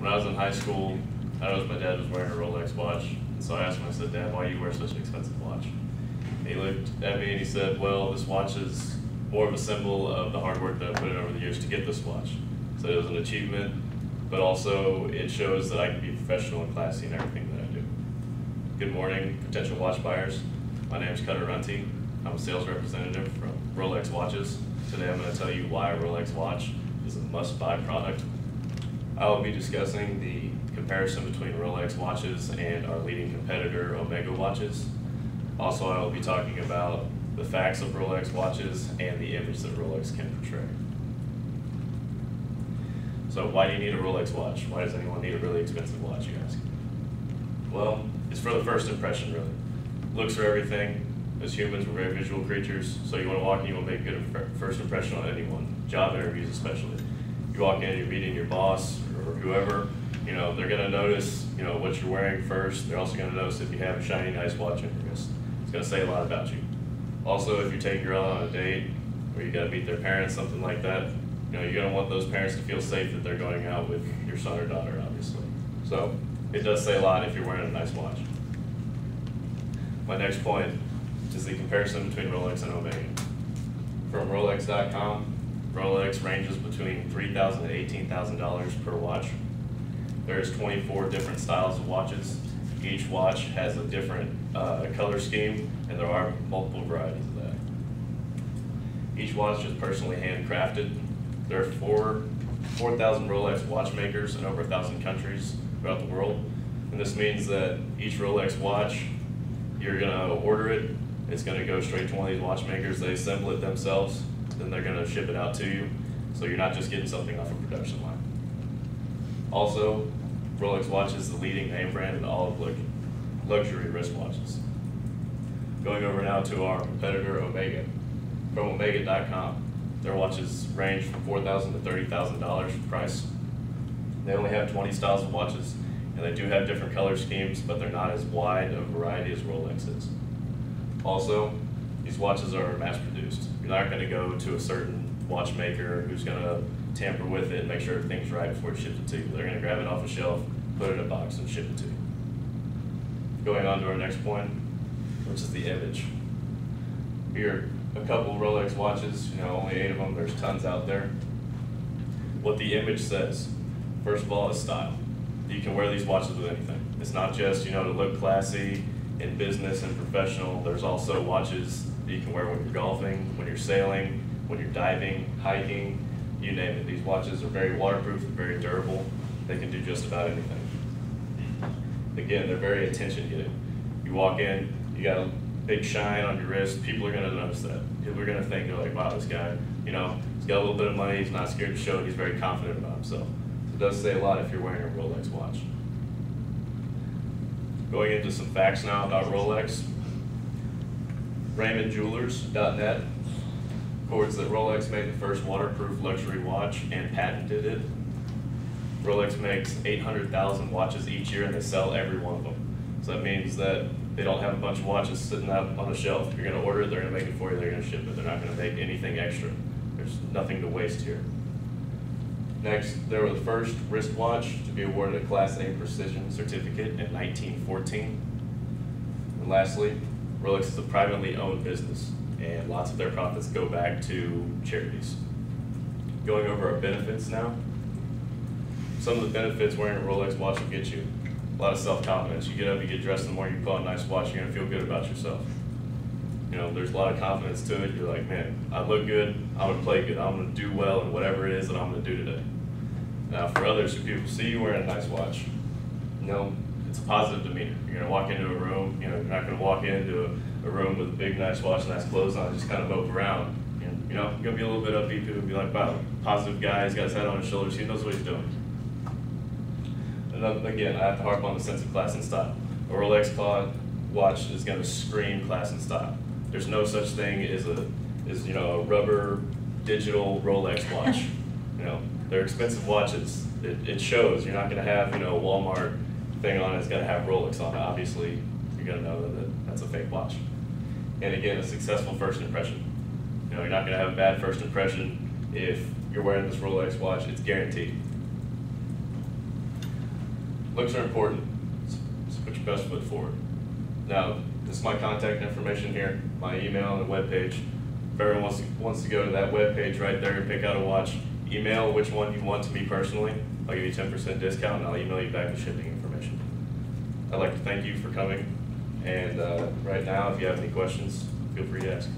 When I was in high school, I noticed my dad was wearing a Rolex watch. And so I asked him, I said, Dad, why do you wear such an expensive watch? And he looked at me and he said, well, this watch is more of a symbol of the hard work that I put in over the years to get this watch. So it was an achievement, but also it shows that I can be professional and classy in everything that I do. Good morning, potential watch buyers. My name is Cutter Runty. I'm a sales representative from Rolex Watches. Today I'm going to tell you why a Rolex watch is a must-buy product. I will be discussing the comparison between Rolex watches and our leading competitor, Omega watches. Also, I will be talking about the facts of Rolex watches and the image that Rolex can portray. So why do you need a Rolex watch? Why does anyone need a really expensive watch, you ask? Well, it's for the first impression, really. Looks are everything. As humans, we're very visual creatures, so you want to walk in, you want to make a good first impression on anyone, job interviews especially. You walk in, you're meeting your boss or whoever, they're going to notice, what you're wearing first. They're also going to notice if you have a shiny, nice watch on your wrist. It's going to say a lot about you. Also, if you take a girl out on a date, or you got to meet their parents, something like that, you're going to want those parents to feel safe that they're going out with your son or daughter, obviously. So it does say a lot if you're wearing a nice watch. My next point is the comparison between Rolex and Omega. From Rolex.com, Rolex ranges between $3,000 and $18,000 per watch. There's 24 different styles of watches. Each watch has a different color scheme, and there are multiple varieties of that. Each watch is personally handcrafted. There are 4,000 Rolex watchmakers in over 1,000 countries throughout the world. And this means that each Rolex watch, you're gonna order it, it's gonna go straight to one of these watchmakers, they assemble it themselves, then they're gonna ship it out to you. So you're not just getting something off a production line. Also, Rolex watch is the leading name brand in all of luxury wristwatches. Going over now to our competitor, Omega. From Omega.com, their watches range from $4,000 to $30,000 in price. They only have 20 styles of watches, and they do have different color schemes, but they're not as wide a variety as Rolex is. Also, these watches are mass produced. You're not going to go to a certain watchmaker who's going to tamper with it and make sure everything's right before it ships it to you. They're going to grab it off a shelf, put it in a box, and ship it to you. Going on to our next point, which is the image. Here are a couple Rolex watches, only 8 of them, there's tons out there. What the image says, first of all, is style. You can wear these watches with anything. It's not just, to look classy in business and professional. There's also watches that you can wear when you're golfing, when you're sailing, when you're diving, hiking, you name it. These watches are very waterproof and very durable. They can do just about anything. Again, they're very attention-getting. You walk in, you got a big shine on your wrist, people are gonna notice that. People are gonna think, they're like, wow, this guy, he's got a little bit of money, he's not scared to show it, he's very confident about himself. It does say a lot if you're wearing a Rolex watch. Going into some facts now about Rolex. RaymondJewelers.net records that Rolex made the first waterproof luxury watch and patented it. Rolex makes 800,000 watches each year and they sell every one of them. So that means that they don't have a bunch of watches sitting out on the shelf. If you're going to order it, they're going to make it for you, they're going to ship it. They're not going to make anything extra. There's nothing to waste here. Next, they were the first wristwatch to be awarded a Class A Precision certificate in 1914. And lastly, Rolex is a privately owned business, and lots of their profits go back to charities. Going over our benefits now. Some of the benefits wearing a Rolex watch will get you. A lot of self-confidence. You get up, you get dressed in the morning, you put on a nice watch, you're gonna feel good about yourself. There's a lot of confidence to it. You're like, man, I look good, I'm gonna play good, I'm gonna do well in whatever it is that I'm gonna do today. Now for others, if people see you wearing a nice watch, it's a positive demeanor. You're gonna walk into a room, you're not gonna walk into a room with a big, nice watch, nice clothes on, and just kind of mope around. You're gonna be a little bit upbeat, people will be like, wow, positive guy, he's got his head on his shoulders, he knows what he's doing. And again, I have to harp on the sense of class and style. A Rolex watch is going to scream class and style. There's no such thing as a rubber digital Rolex watch. They're expensive watches. It shows. You're not going to have a Walmart thing on it. It's going to have Rolex on it. Obviously, you're going to know that that's a fake watch. And again, a successful first impression. You're not going to have a bad first impression if you're wearing this Rolex watch. It's guaranteed. Looks are important, so put your best foot forward. Now, this is my contact information here, my email and a webpage. If everyone wants to go to that webpage right there and pick out a watch, email which one you want to me personally. I'll give you 10% discount and I'll email you back the shipping information. I'd like to thank you for coming, and right now, if you have any questions, feel free to ask.